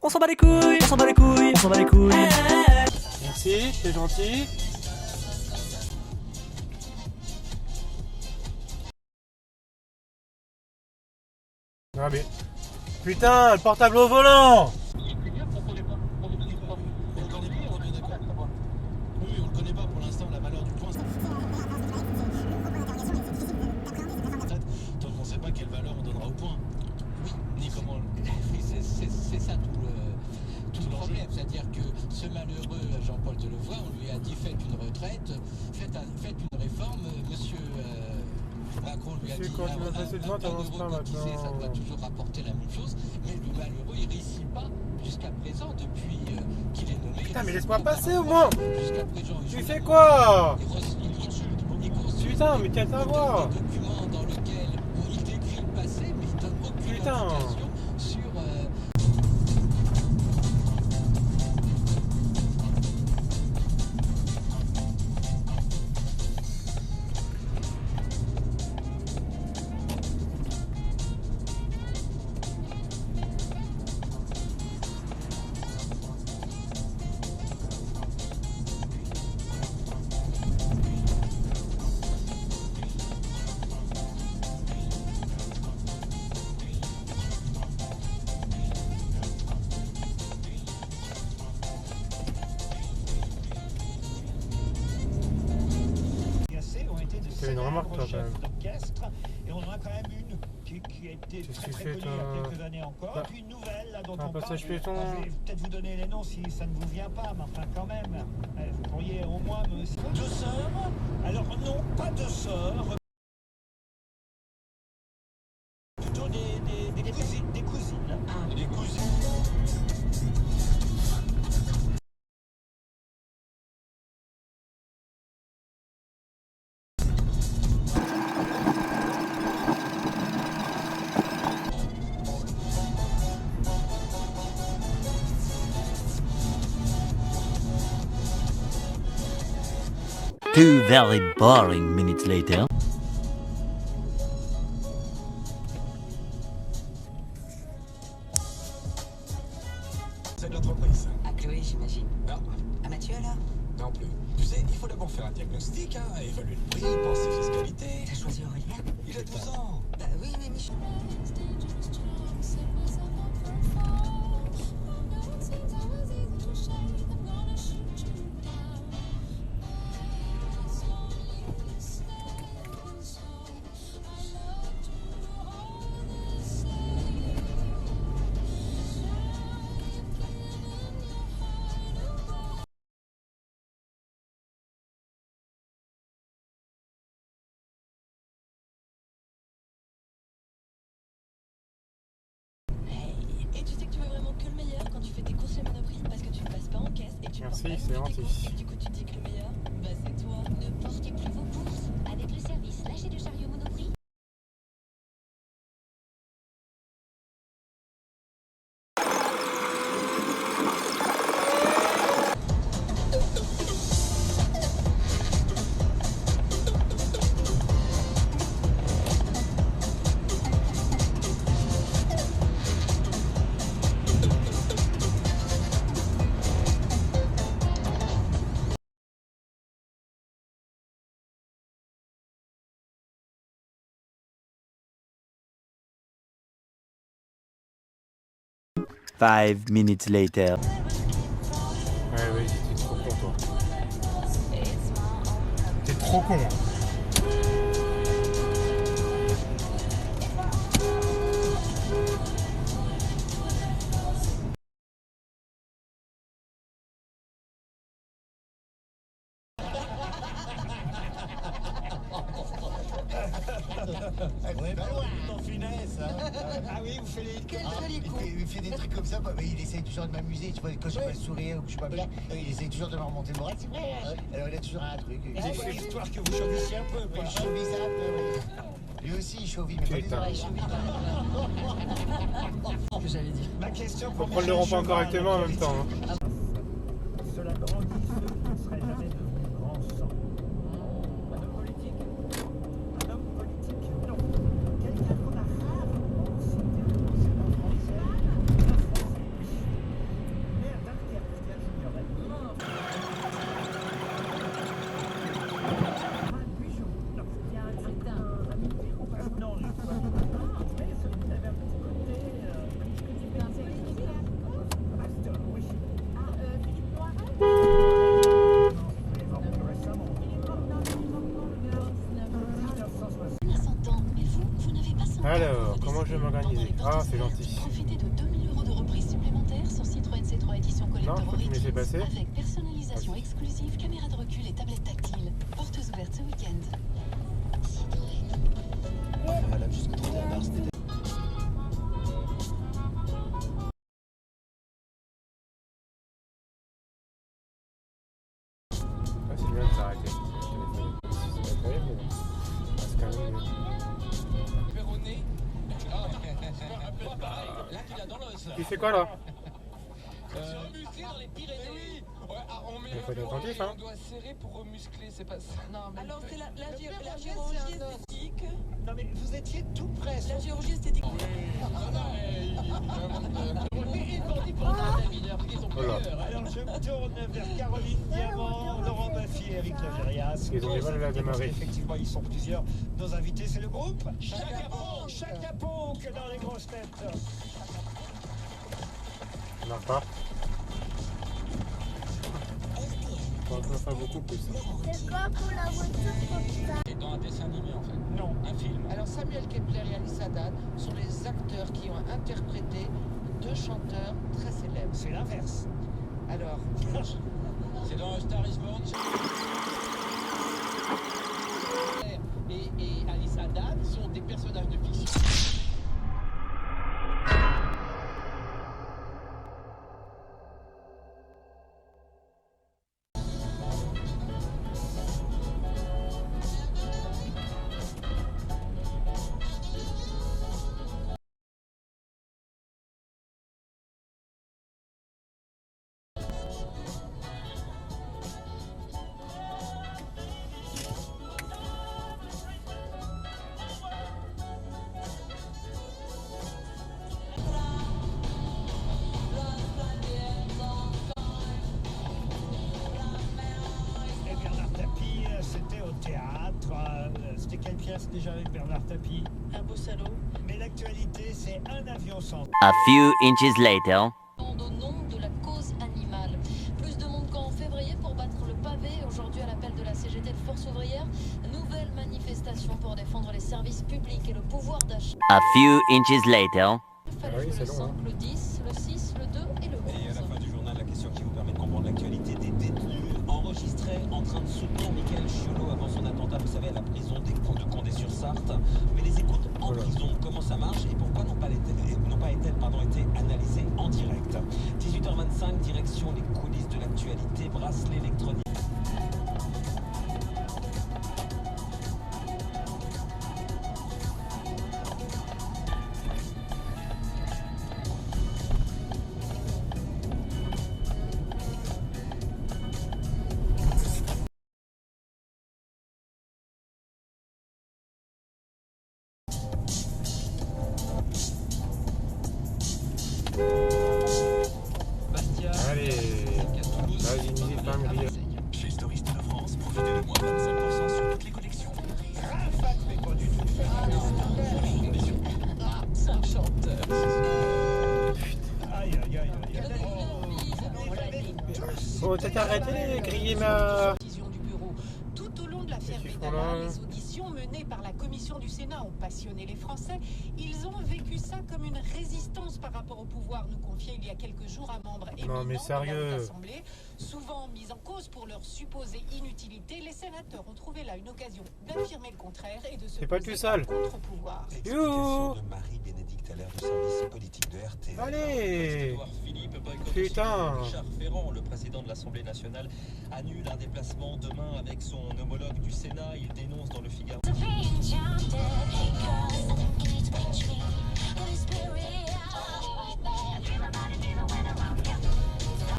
On s'en bat les couilles, on s'en bat les couilles, on s'en bat les couilles. Merci, c'est gentil. Ah mais... Putain, le portable au volant! C'est ça tout le problème, c'est-à-dire que ce malheureux Jean-Paul Delevoye, on lui a dit faites une retraite, faites une réforme, monsieur Macron lui a dit quand tu m'as passé devant, t'avances pas cotisé, maintenant. ça doit toujours rapporter la même chose, mais le malheureux il réussit pas jusqu'à présent depuis qu'il est nommé. Putain mais laisse-moi passer au moins! Jusqu'à présent, Tu fais quoi? Il consulte Putain mais quelle ta voix! des documents dans lesquels il décrit le passé, mais il donne aucune Putain. indication sur... T'as une remarque toi quand même. Et on en a quand même une qui a été très connue il y a quelques années encore. Et puis une nouvelle là, dont on parle. Passage piéton. Je vais peut-être vous donner les noms si ça ne vous vient pas, mais enfin quand même. Vous pourriez au moins me... Deux sœurs? Alors non, pas deux sœurs. Plutôt des cousines. Des cousines. Ah, des cousines. Two very boring minutes later. C'est de l'entreprise. À Chloé, j'imagine. Non, À Mathieu, alors? non plus. Tu sais, il faut d'abord faire un diagnostic, évaluer le prix, penser fiscalité. T'as choisi Aurélien? Il a 12 ans. Bah oui, mais Michel... Et tu sais que tu veux vraiment que le meilleur quand tu fais tes courses chez Monoprix parce que tu ne passes pas en caisse et tu Merci, portes pas c'est tes gentil. courses. Du coup, tu dis que le meilleur, bah c'est toi. Ne portez plus vos courses avec le service lâcher de chariot Monoprix. Five minutes later. Ouais vas-y, t'es trop con toi. T'es trop con. En finesse, hein. Ah oui, vous faites les... Quel joli coup! Il fait des trucs comme ça, mais il essaye toujours de m'amuser. Tu vois, quand je peux sourire ou que je suis pas bien, il essaye toujours de me remonter le moral. C'est vrai, alors il a toujours un truc. C'est l'histoire que vous chauvissiez un peu, quoi. Il chauvise un peu. Lui aussi, il chauvit, mais pas Putain. des autres. Que j'allais dire. Ma question Faut pour prendre le Michel rond-point Cheval, correctement en même quelle temps. est-il? Cela grandit ceux qui ne seraient jamais devenus grands sang. Un homme politique? Un homme politique? Non. Quelqu'un qu'on a rarement cité dans le cinéma français. Un Français. Alors, comment je vais m'organiser? Ah, c'est gentil. Profitez de 2000 € de reprise supplémentaire sur Citroën C3 édition collector Non, faut que tu me laisses passer. avec personnalisation exclusive, caméra de recul et tablette tactile. Portes ouvertes ce week-end. Valable jusqu'au 31 mars. Ah, c'est bien de s'arrêter. C'est pas terrible, mais c'est quand même mieux. Perronné. Là, tu l'as dans l'os. Tu fais quoi là? Musclé dans les Pyrénées. Ouais, on met Il faut être le attentif, bras et hein. on doit serrer pour remuscler, c'est pas ça. Non, mais Alors c'est la chirurgie chirurgie esthétique. Non mais vous étiez tout près. La chirurgie esthétique. Voilà. Alors je me tourne vers Caroline Diamant, Laurent Baffy et Eric Lagérias. Ils ont du mal à la démarrer. Effectivement, ils sont plusieurs. Nos invités, c'est le groupe Chaka Ponk dans les grosses têtes. Ça marche pas. On va pas faire beaucoup plus. Et dans un dessin animé en fait. Non. Un film. Alors Samuel Kepler et Alice Haddad sont les acteurs qui ont interprété deux chanteurs très célèbres. C'est l'inverse. Alors, C'est dans Star is Born. Et Alice Haddad sont des personnages de fiction. Et Bernard Tapie, c'était au théâtre. C'était quelle pièce déjà avec Bernard Tapie? Un beau salaud. Mais l'actualité, c'est un avion sans. A few inches later. Au nom de la cause animale. Plus de monde qu'en février pour battre le pavé. Aujourd'hui, à l'appel de la CGT de Force ouvrière, nouvelle manifestation pour défendre les services publics et le pouvoir d'achat. A few inches later. Il fallait Ah oui, jouer c'est le long, 5, hein. le 10, le 6, le 2 et le 11. Et à la fin du journal, la question qui vous permet de comprendre l'actualité des détenus enregistrés en train de soutenir Michael Chiolo avant son attentat, vous savez, à la prison des de Condé-sur-Sarthe. Mais les écoutes en Voilà. prison, comment ça marche et pourquoi n'ont pas été analysées en direct. 18h25, direction les coulisses de l'actualité, bracelet électronique. Bastia. Allez. Vas-y, n'hésite pas à me griller. Chez Storiste de France, profitez de moins 25% sur toutes les collections. Rafat, mais pas du tout. Cinq chanteurs. Aïe, aïe, aïe, aïe. Faut peut-être arrêter de griller ma... décision du bureau. Tout au long de l'affaire Qu'est-ce qu'ils font Benalla, là les auditions menées par la commission du Sénat ont passionné les Français. Ils ont vécu ça comme une résistance par rapport au pouvoir, nous confiait il y a quelques jours un membre éminent mais sérieux. de la Haute Assemblée. Souvent mis en cause pour leur supposée inutilité, les sénateurs ont trouvé là une occasion d'affirmer le contraire et de se C'est pas poser tout seul. contre-pouvoir. Explication de Marie-Bénédicte Allaire du service politique de RTL. Allez. Édouard Philippe boycotte Putain. aussi. Richard Ferrand, le président de l'Assemblée nationale, annule un déplacement demain avec son homologue du Sénat. Il dénonce dans le Figaro.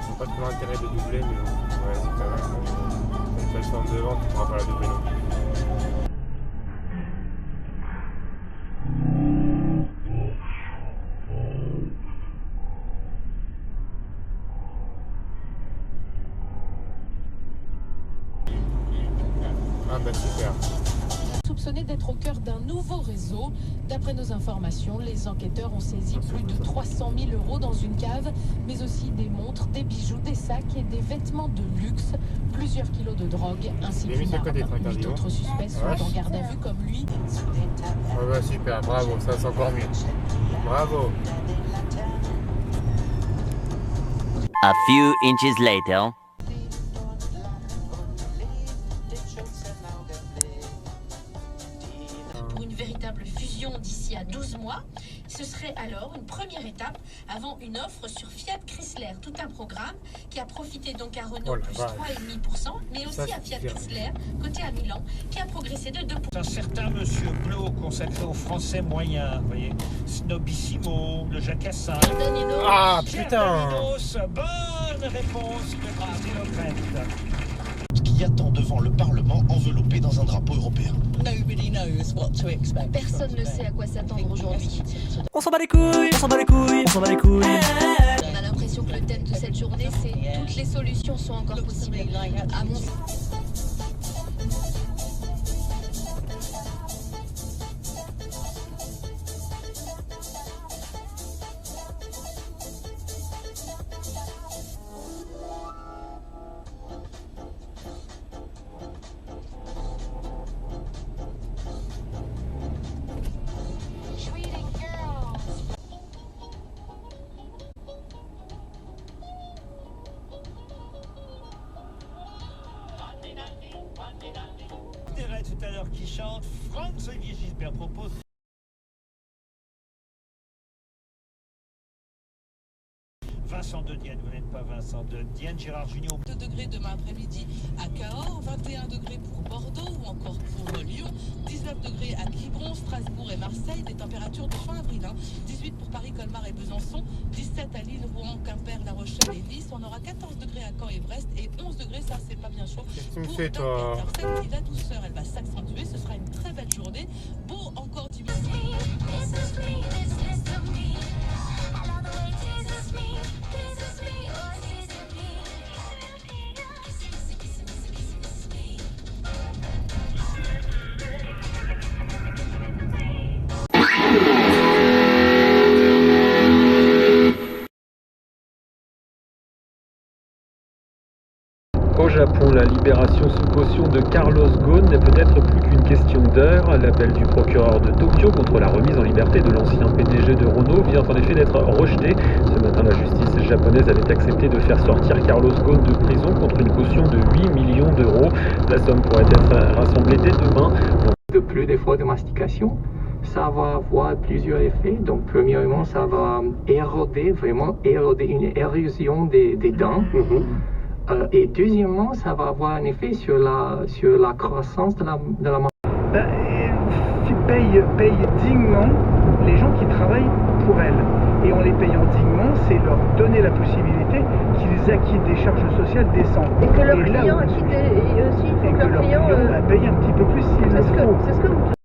C'est pas trop l'intérêt de doubler, mais bon, ouais, c'est quand même. Une plateforme devant, tu pourras pas la doubler non plus. Ah bah super. soupçonné d'être au cœur d'un nouveau réseau. D'après nos informations, les enquêteurs ont saisi plus de 300 000 € dans une cave, mais aussi des montres, des bijoux, des sacs et des vêtements de luxe, plusieurs kilos de drogue ainsi qu'une arme. 8 autres suspects sont en garde à vue comme lui. Ouais, bah, super, bravo, ça c'est encore mieux. Bravo. A few inches later. Pour une véritable fusion d'ici à 12 mois, ce serait alors une première étape avant une offre sur Fiat Chrysler, tout un programme qui a profité donc à Renault plus 3,5%, mais aussi à Fiat Chrysler, côté à Milan, qui a progressé de 2%. Un certain monsieur Blo consacré aux Français moyens, vous voyez, Snobissimo, le Jacassin. Ah putain! Bonne réponse de Christine O'Krent. Qui attend devant le Parlement enveloppé dans un drapeau européen. Personne ne sait à quoi s'attendre aujourd'hui. On s'en bat les couilles, on s'en bat les couilles, on s'en bat les couilles. On a l'impression que le thème de cette journée, c'est toutes les solutions sont encore possibles. À mon Tout à l'heure qui chante, Franz-Olivier Gisbert propose. Vincent de Dienne, vous n'êtes pas Vincent de Dienne, Gérard Junior. 2 degrés demain après-midi à Cahors, 21 degrés pour Bordeaux ou encore pour Lyon, 19 degrés à Quiberon, Strasbourg et Marseille, des températures de fin avril. 18 pour Paris, Colmar et Besançon, 17 à Lille, Rouen, Quimper, La Rochelle et Nice. On aura 14 degrés à Caen et Brest et 11 degrés, ça c'est pas bien chaud. Qu'est-ce que tu me fais toi? Samedi, la douceur, elle va s'accentuer, ce sera une très belle journée. Beau encore dimanche. Au Japon, la libération sous caution de Carlos Ghosn n'est peut-être plus qu'une question d'heure. L'appel du procureur de Tokyo contre la remise en liberté de l'ancien PDG de Renault vient en effet d'être rejeté. Ce matin, la justice japonaise avait accepté de faire sortir Carlos Ghosn de prison contre une caution de 8 millions d'euros. La somme pourrait être rassemblée dès demain. De plus d'efforts de mastication, ça va avoir plusieurs effets. Donc, premièrement, ça va vraiment éroder une érosion des dents. Et deuxièmement, ça va avoir un effet sur la croissance de la mort. Paye dignement les gens qui travaillent pour elles. Et en les payant dignement, c'est leur donner la possibilité qu'ils acquittent des charges sociales décentes. Et que leurs clients acquittent aussi, il faut que leurs clients payent un petit peu plus s'il le faut. C'est ce que vous